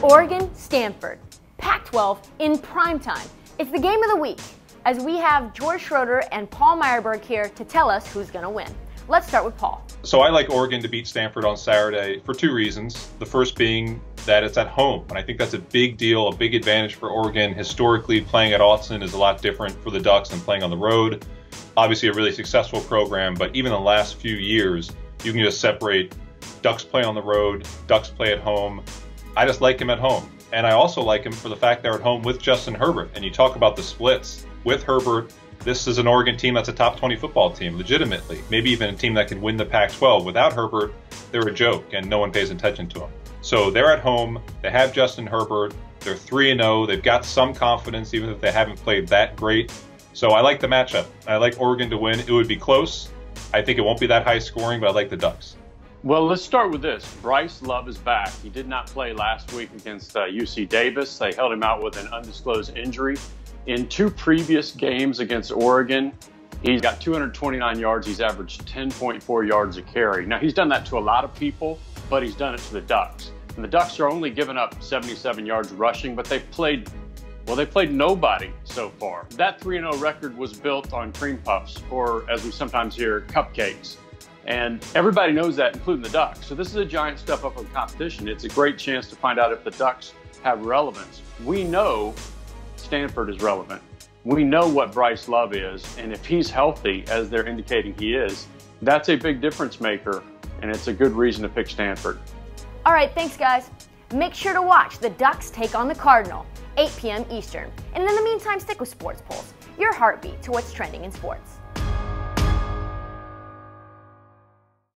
Oregon, Stanford, Pac-12 in primetime. It's the game of the week, as we have George Schroeder and Paul Myerberg here to tell us who's going to win. Let's start with Paul. So I like Oregon to beat Stanford on Saturday for two reasons. The first being that it's at home, and I think that's a big deal, a big advantage for Oregon. Historically, playing at Austin is a lot different for the Ducks than playing on the road. Obviously a really successful program, but even the last few years, you can just separate Ducks play on the road, Ducks play at home. I just like him at home. And I also like him for the fact they're at home with Justin Herbert. And you talk about the splits. With Herbert, this is an Oregon team that's a top 20 football team, legitimately. Maybe even a team that can win the Pac-12. Without Herbert, they're a joke, and no one pays attention to them. So they're at home. They have Justin Herbert. They're 3-0. They've got some confidence, even if they haven't played that great. So I like the matchup. I like Oregon to win. It would be close. I think it won't be that high scoring, but I like the Ducks. Well, let's start with this. Bryce Love is back. He did not play last week against UC Davis. They held him out with an undisclosed injury. In two previous games against Oregon, he's got 229 yards. He's averaged 10.4 yards a carry. Now, he's done that to a lot of people, but he's done it to the Ducks. And the Ducks are only giving up 77 yards rushing, but they've played nobody so far. That 3-0 record was built on cream puffs, or as we sometimes hear, cupcakes. And everybody knows that, including the Ducks. So this is a giant step up in competition. It's a great chance to find out if the Ducks have relevance. We know Stanford is relevant. We know what Bryce Love is, and if he's healthy, as they're indicating he is, that's a big difference maker, and it's a good reason to pick Stanford. All right, thanks guys. Make sure to watch the Ducks take on the Cardinal, 8 p.m. Eastern. And in the meantime, stick with Sports Pulse, your heartbeat to what's trending in sports.